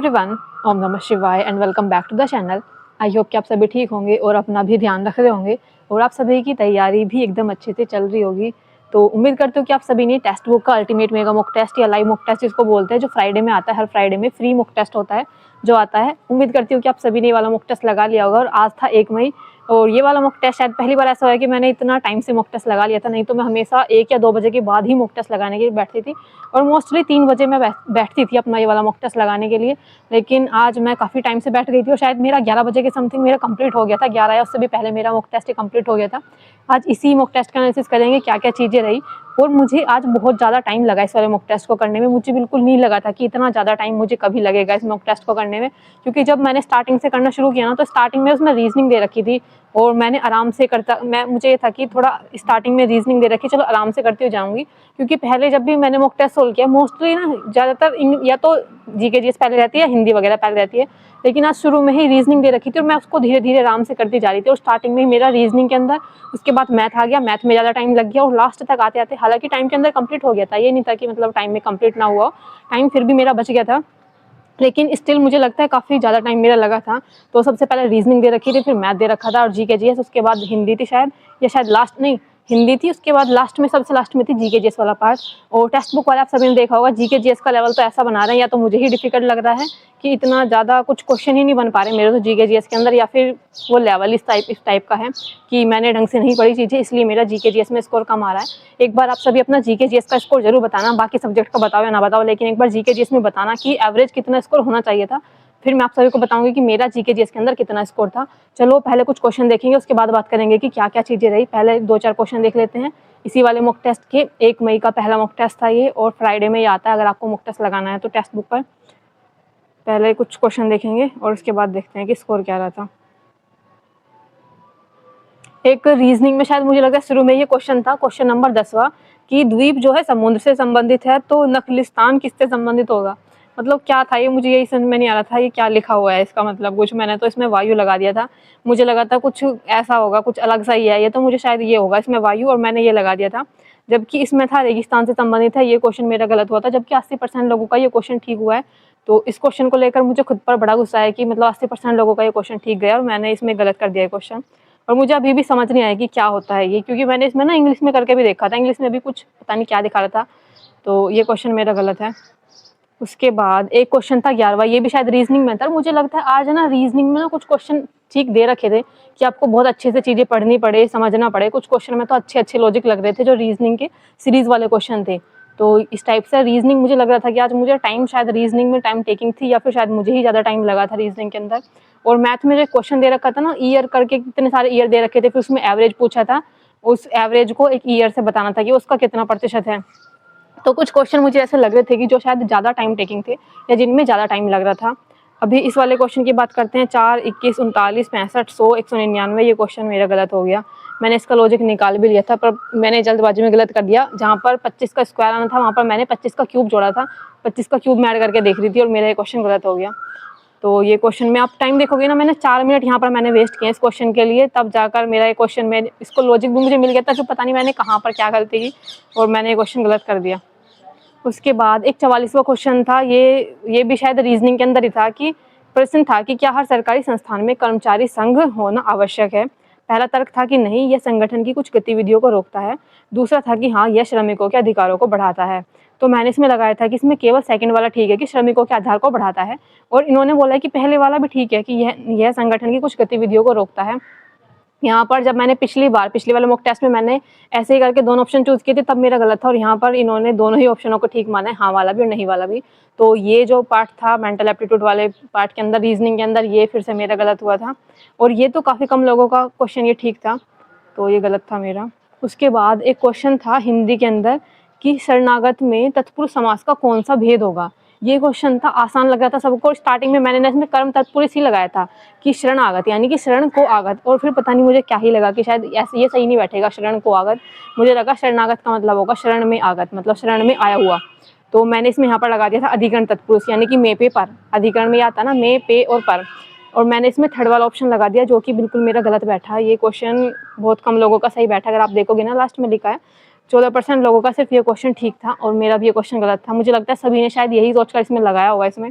Everyone, ओम नमः शिवाय and welcome back to the channel. I hope कि आप सभी ठीक होंगे और अपना भी ध्यान रख रहे होंगे और आप सभी की तैयारी भी एकदम अच्छे से चल रही होगी। तो उम्मीद करते हो कि आप सभी ने टेक्स्ट बुक का अल्टीमेट मेगा मॉक टेस्ट या लाइव मॉक टेस्ट जिसको बोलते हैं, जो फ्राइडे में आता है, हर फ्राइडे में फ्री मॉक टेस्ट होता है जो आता है। उम्मीद करती हूँ कि आप सभी ने ये वाला मॉक टेस्ट लगा लिया होगा। और आज था 1 मई और ये वाला मॉक टेस्ट शायद पहली बार ऐसा हुआ है कि मैंने इतना टाइम से मॉक टेस्ट लगा लिया था। नहीं तो मैं हमेशा 1 या 2 बजे के बाद ही मॉक टेस्ट लगाने के लिए बैठती थी और मोस्टली 3 बजे मैं बैठती थी अपना ये वाला मॉक टेस्ट लगाने के लिए। लेकिन आज मैं काफ़ी टाइम से बैठ गई थी और शायद मेरा 11 बजे के समथिंग मेरा कंप्लीट हो गया था। 11 या उससे भी पहले मेरा मॉक टेस्ट कंप्लीट हो गया था। आज इसी मॉक टेस्ट का एनालिसिस करेंगे, क्या क्या चीज़ें रही। और मुझे आज बहुत ज़्यादा टाइम लगा इस वाले मॉक टेस्ट को करने में। मुझे बिल्कुल नहीं लगा था कि इतना ज़्यादा टाइम मुझे कभी लगेगा इस मॉक टेस्ट को करने में, क्योंकि जब मैंने स्टार्टिंग से करना शुरू किया ना तो स्टार्टिंग में उसमें रीजनिंग दे रखी थी और मैंने आराम से मुझे ये था कि थोड़ा स्टार्टिंग में रीजनिंग दे रखी, चलो आराम से करती हुई जाऊंगी। क्योंकि पहले जब भी मैंने मॉक टेस्ट सोल्व किया मोस्टली ना ज़्यादातर या तो जीके जीएस पहले रहती है या हिंदी वगैरह पहले रहती है, लेकिन आज शुरू में ही रीजनिंग दे रखी थी और मैं उसको धीरे धीरे आराम से करती जा रही थी। और स्टार्टिंग में ही मेरा रीजनिंग के अंदर, उसके बाद मैथ आ गया, मैथ में ज़्यादा टाइम लग गया और लास्ट तक आते आते हालांकि टाइम के अंदर कंप्लीट हो गया था, ये नहीं था कि मतलब टाइम में कंप्लीट ना हुआ, टाइम फिर भी मेरा बच गया था, लेकिन स्टिल मुझे लगता है काफ़ी ज़्यादा टाइम मेरा लगा था। तो सबसे पहले रीजनिंग दे रखी थी, फिर मैथ दे रखा था और जीके जीएस, उसके बाद हिंदी थी शायद, या शायद लास्ट नहीं हिंदी थी, उसके बाद लास्ट में सबसे लास्ट में थी जीके जीएस वाला पार्ट। और टेक्स्ट बुक वाले आप सभी ने देखा होगा जीके जीएस का लेवल तो ऐसा बना रहे हैं, या तो मुझे ही डिफिकल्ट लग रहा है कि इतना ज़्यादा कुछ क्वेश्चन ही नहीं बन पा रहे मेरे तो जीके जीएस के अंदर, या फिर वो लेवल इस टाइप का है कि मैंने ढंग से नहीं पढ़ी चीज़ें, इसलिए मेरा जीके जीएस में स्कोर कम आ रहा है। एक बार आप सभी अपना जीके जीएस का स्कोर जरूर बताना, बाकी सब्जेक्ट का बताओ या ना बताओ, लेकिन एक बार जीके जीएस में बताना कि एवरेज कितना स्कोर होना चाहिए था। फिर मैं आप सभी को बताऊंगी कि मेरा जीके जीएस के अंदर कितना स्कोर था। चलो पहले कुछ क्वेश्चन देखेंगे, उसके बाद बात करेंगे कि क्या क्या चीज़ें रही। पहले 2-4 क्वेश्चन देख लेते हैं इसी वाले मॉक टेस्ट के। 1 मई का पहला मॉक टेस्ट था ये और फ्राइडे में ये आता है अगर आपको मॉक टेस्ट लगाना है तो टेक्स्ट बुक पर। पहले कुछ क्वेश्चन देखेंगे और उसके बाद देखते हैं कि स्कोर क्या रहा था। एक रीजनिंग में शायद मुझे लगा शुरू में ये क्वेश्चन था, क्वेश्चन नंबर 10वां, कि द्वीप जो है समुद्र से संबंधित है तो नखलिस्तान किससे संबंधित होगा। मतलब क्या था ये, मुझे यही समझ में नहीं आ रहा था ये क्या लिखा हुआ है इसका मतलब कुछ। मैंने तो इसमें वायु लगा दिया था, मुझे लगा था कुछ ऐसा होगा, कुछ अलग सा ही है ये, तो मुझे शायद ये होगा इसमें वायु, और मैंने ये लगा दिया था। जबकि इसमें था रेगिस्तान से संबंधित है, ये क्वेश्चन मेरा गलत हुआ था, जबकि 80% लोगों का ये क्वेश्चन ठीक हुआ है। तो इस क्वेश्चन को लेकर मुझे खुद पर बड़ा गुस्सा है कि मतलब 80% लोगों का ये क्वेश्चन ठीक गया और मैंने इसमें गलत कर दिया क्वेश्चन। और मुझे अभी भी समझ नहीं आया कि क्या होता है ये, क्योंकि मैंने इसमें ना इंग्लिश में करके भी देखा था, इंग्लिश में भी कुछ पता नहीं क्या दिखा रहा था, तो ये क्वेश्चन मेरा गलत है। उसके बाद एक क्वेश्चन था 11वां, ये भी शायद रीजनिंग में था। मुझे लगता है आज ना रीजनिंग में ना कुछ क्वेश्चन ठीक दे रखे थे कि आपको बहुत अच्छे से चीज़ें पढ़नी पड़े, समझना पड़े। कुछ क्वेश्चन में तो अच्छे अच्छे लॉजिक लग रहे थे जो रीजनिंग के सीरीज वाले क्वेश्चन थे। तो इस टाइप से रीजनिंग मुझे लग रहा था कि आज मुझे टाइम शायद रीजनिंग में टाइम टेकिंग थी, या फिर शायद मुझे ही ज़्यादा टाइम लगा था रीजनिंग के अंदर। और मैथ में जो क्वेश्चन दे रखा था ना, ईयर करके कितने सारे ईयर दे रखे थे, फिर उसमें एवरेज पूछा था, उस एवरेज को एक ईयर से बताना था कि उसका कितना प्रतिशत है। तो कुछ क्वेश्चन मुझे ऐसे लग रहे थे कि जो शायद ज़्यादा टाइम टेकिंग थे या जिनमें ज़्यादा टाइम लग रहा था। अभी इस वाले क्वेश्चन की बात करते हैं। 4, 21, 39, 65, 100, 199, ये क्वेश्चन मेरा गलत हो गया। मैंने इसका लॉजिक निकाल भी लिया था पर मैंने जल्दबाजी में गलत कर दिया। जहाँ पर 25 का स्क्वायर आना था वहाँ पर मैंने 25 का क्यूब जोड़ा था, 25 का क्यूब मैं ऐड करके देख रही थी और मेरा ये क्वेश्चन गलत हो गया। तो ये क्वेश्चन में आप टाइम देखोगे ना, मैंने 4 मिनट यहाँ पर मैंने वेस्ट किए इस क्वेश्चन के लिए, तब जाकर मेरा ये क्वेश्चन में इसको लॉजिक भी मुझे मिल गया था कि पता नहीं मैंने कहाँ पर क्या गलती की और मैंने ये क्वेश्चन गलत कर दिया। उसके बाद एक 44वां क्वेश्चन था, ये भी शायद रीजनिंग के अंदर ही था, कि प्रश्न था कि क्या हर सरकारी संस्थान में कर्मचारी संघ होना आवश्यक है। पहला तर्क था कि नहीं, यह संगठन की कुछ गतिविधियों को रोकता है। दूसरा था कि हाँ, यह श्रमिकों के अधिकारों को बढ़ाता है। तो मैंने इसमें लगाया था कि इसमें केवल सेकंड वाला ठीक है कि श्रमिकों के आधार को बढ़ाता है, और इन्होंने बोला है कि पहले वाला भी ठीक है कि यह संगठन की कुछ गतिविधियों को रोकता है। यहाँ पर जब मैंने पिछली वाले मॉक टेस्ट में मैंने ऐसे ही करके दोनों ऑप्शन चूज किए थे तब मेरा गलत था, और यहाँ पर इन्होंने दोनों ही ऑप्शनों को ठीक माना है, हाँ वाला भी और नहीं वाला भी। तो ये जो पार्ट था मेंटल एप्टीट्यूड वाले पार्ट के अंदर, रीजनिंग के अंदर, ये फिर से मेरा गलत हुआ था। और ये तो काफ़ी कम लोगों का क्वेश्चन ये ठीक था, तो ये गलत था मेरा। उसके बाद एक क्वेश्चन था हिंदी के अंदर कि शरणागत में तत्पुरुष समास का कौन सा भेद होगा। ये क्वेश्चन था, आसान लग रहा था सबको। स्टार्टिंग में मैंने इसमें कर्म तत्पुरुष ही लगाया था कि शरणागत यानी कि शरण को आगत, और फिर पता नहीं मुझे क्या ही लगा कि शायद ऐसे ये सही नहीं बैठेगा शरण को आगत। मुझे लगा शरणागत का मतलब होगा शरण में आगत, मतलब शरण में आया हुआ। तो मैंने इसमें यहाँ पर लगा दिया था अधिकरण तत्पुरुष, यानी कि मे पे पर। अधिकरण में आता ना मे पे और पर, और मैंने इसमें थर्ड वाला ऑप्शन लगा दिया जो कि बिल्कुल मेरा गलत बैठा। ये क्वेश्चन बहुत कम लोगों का सही बैठा, अगर आप देखोगे ना लास्ट में लिखा है 14% लोगों का सिर्फ ये क्वेश्चन ठीक था और मेरा भी ये क्वेश्चन गलत था। मुझे लगता है सभी ने शायद यही सोचकर इसमें लगाया होगा इसमें।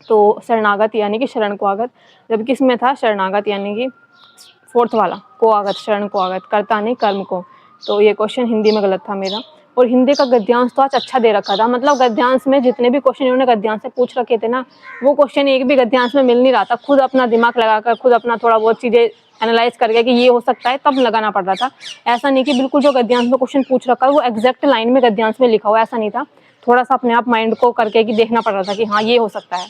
तो शरणागत यानी कि शरण को आगत, जबकि इसमें था शरणागत यानी कि फोर्थ वाला को आगत, शरण को आगत, कर्ता नहीं कर्म को। तो ये क्वेश्चन हिंदी में गलत था मेरा। और हिंदी का गद्यांश तो आज अच्छा दे रखा था, मतलब गद्यांश में जितने भी क्वेश्चन इन्होंने गद्यांश से पूछ रखे थे ना, वो क्वेश्चन एक भी गद्यांश में मिल नहीं रहा था। खुद अपना दिमाग लगाकर, खुद अपना थोड़ा बहुत चीज़ें एनालाइज करके कि ये हो सकता है, तब लगाना पड़ रहा था। ऐसा नहीं कि बिल्कुल जो गद्यांश में क्वेश्चन पूछ रखा है वो एग्जैक्ट लाइन में गद्यांश में लिखा हुआ, ऐसा नहीं था। थोड़ा सा अपने आप माइंड को करके कि देखना पड़ रहा था कि हाँ ये हो सकता है।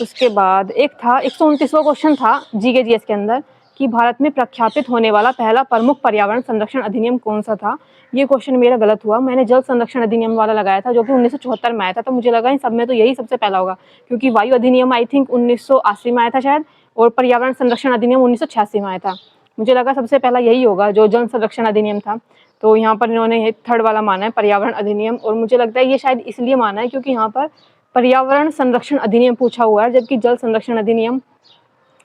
उसके बाद एक था 129वां क्वेश्चन था जीके जीएस के अंदर कि भारत में प्रख्यापित होने वाला पहला प्रमुख पर्यावरण संरक्षण अधिनियम कौन सा था। ये क्वेश्चन मेरा गलत हुआ, मैंने जल संरक्षण अधिनियम वाला लगाया था जो कि 1974 में आया था। तो मुझे लगा इन सब में तो यही सबसे पहला होगा, क्योंकि वायु अधिनियम आई थिंक 1980 में आया था शायद, और पर्यावरण संरक्षण अधिनियम 1986 में आया था। मुझे लगा सबसे पहला यही होगा जो जल संरक्षण अधिनियम था। तो यहाँ पर इन्होंने थर्ड वाला माना है पर्यावरण अधिनियम, और मुझे लगता है ये शायद इसलिए माना है क्योंकि यहाँ पर पर्यावरण संरक्षण अधिनियम पूछा हुआ है, जबकि जल संरक्षण अधिनियम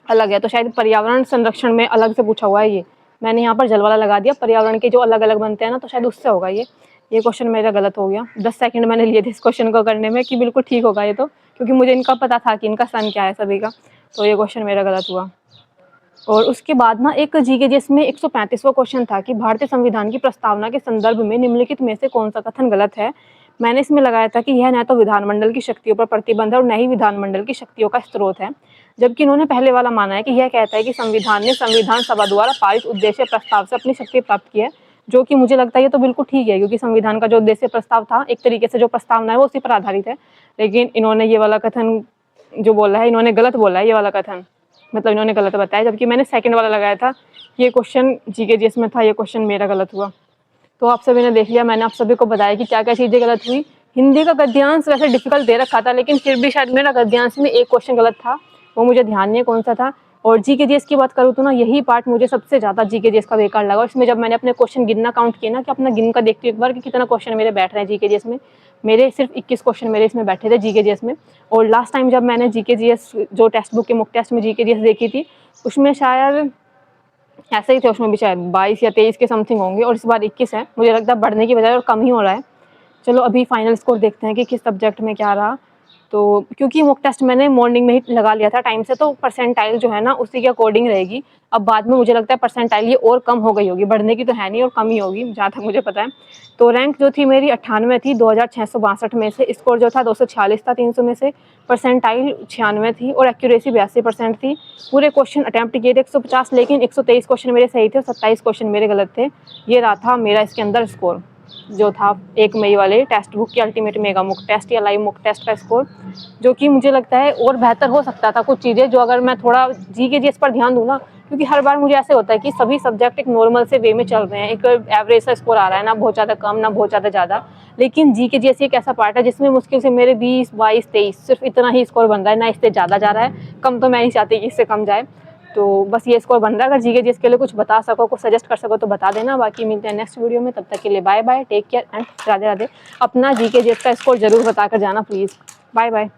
अलग है। तो शायद पर्यावरण संरक्षण में अलग से पूछा हुआ है ये, मैंने यहाँ पर जल वाला लगा दिया। पर्यावरण के जो अलग अलग बनते हैं ना, तो शायद उससे होगा ये क्वेश्चन मेरा गलत हो गया। 10 सेकंड मैंने लिए थे इस क्वेश्चन को करने में कि बिल्कुल ठीक होगा ये, तो क्योंकि मुझे इनका पता था कि इनका सन क्या है सभी का। तो ये क्वेश्चन मेरा गलत हुआ। और उसके बाद ना एक जीके जिसमें 135वां क्वेश्चन था कि भारतीय संविधान की प्रस्तावना के संदर्भ में निम्नलिखित में से कौन सा कथन गलत है। मैंने इसमें लगाया था कि यह न तो विधानमंडल की शक्तियों पर प्रतिबंध है और न ही विधानमंडल की शक्तियों का स्रोत है, जबकि इन्होंने पहले वाला माना है कि यह कहता है कि संविधान ने संविधान सभा द्वारा पारित उद्देश्य प्रस्ताव से अपनी शक्ति प्राप्त की है, जो कि मुझे लगता है ये तो बिल्कुल ठीक है, क्योंकि संविधान का जो उद्देश्य प्रस्ताव था एक तरीके से जो प्रस्तावना है वो उसी पर आधारित है। लेकिन इन्होंने ये वाला कथन जो बोला है, इन्होंने गलत बोला है ये वाला कथन, मतलब इन्होंने गलत बताया, जबकि मैंने सेकंड वाला लगाया था। ये क्वेश्चन जीके जीएस में था, ये क्वेश्चन मेरा गलत हुआ। तो आप सभी ने देख लिया, मैंने आप सभी को बताया कि क्या क्या चीज़ें गलत हुई। हिंदी का गद्यांश वैसे डिफिकल्ट दे रखा था, लेकिन फिर भी शायद मेरा गद्यांश में एक क्वेश्चन गलत था, वो मुझे ध्यान नहीं है कौन सा था। और जीके जीएस की बात करूँ तो ना, यही पार्ट मुझे सबसे ज़्यादा जीके जीएस का बेकार लगा। इसमें जब मैंने अपने क्वेश्चन गिनना काउंट किया ना, कि अपना गिन का देखती हूँ एक बार कि कितना क्वेश्चन मेरे बैठ रहे हैं जीके जीएस में, मेरे सिर्फ 21 क्वेश्चन मेरे इसमें बैठे थे जीके जीएस में। और लास्ट टाइम जब मैंने जीके जीएस जो टेक्स्ट बुक के मुक टेस्ट में जीके जीएस देखी थी, उसमें शायद ऐसे ही थे, उसमें भी शायद 22 या 23 के समथिंग होंगे, और इस बार 21 है। मुझे लगता है बढ़ने की बजाय और कम ही हो रहा है। चलो अभी फाइनल स्कोर देखते हैं कि किस सब्जेक्ट में क्या रहा। तो क्योंकि मॉक टेस्ट मैंने मॉर्निंग में ही लगा लिया था टाइम से, तो परसेंटाइल जो है ना उसी के अकॉर्डिंग रहेगी। अब बाद में मुझे लगता है परसेंटाइल ये और कम हो गई होगी, बढ़ने की तो है नहीं और कम ही होगी जहाँ तक मुझे पता है। तो रैंक जो थी मेरी 98 थी 2662 में से, स्कोर जो था 246 था 300 में से, परसेंटाइल 96 थी और एक्यूरेसी 82% थी। पूरे क्वेश्चन अटैम्प्ट किए थे 150, लेकिन 123 क्वेश्चन मेरे सही थे और 27 क्वेश्चन मेरे गलत थे। ये रहा था मेरा इसके अंदर स्कोर जो था 1 मई वाले टेक्स्ट बुक की अल्टीमेट मेगा मुक टेस्ट या लाइव मुक टेस्ट का स्कोर, जो कि मुझे लगता है और बेहतर हो सकता था कुछ चीज़ें, जो अगर मैं थोड़ा जीके जीएस पर ध्यान दूँ ना, क्योंकि हर बार मुझे ऐसे होता है कि सभी सब्जेक्ट एक नॉर्मल से वे में चल रहे हैं, एक एवरेज सा स्कोर आ रहा है, ना बहुत ज़्यादा कम ना बहुत ज़्यादा। लेकिन जीके जीएस एक ऐसा पार्ट है जिसमें मुश्किल से मेरे 20, 22, 23 सिर्फ इतना ही स्कोर बन रहा है, ना इससे ज़्यादा जा रहा है, कम तो मैं नहीं चाहती कि इससे कम जाए। तो बस ये स्कोर बन रहा है। अगर जीके जीएस के लिए कुछ बता सको, कुछ सजेस्ट कर सको तो बता देना। बाकी मिलते हैं नेक्स्ट वीडियो में, तब तक के लिए bye bye, take care and Radhe Radhe. अपना जीके जीएस का स्कोर जरूर बताकर जाना प्लीज़। Bye bye.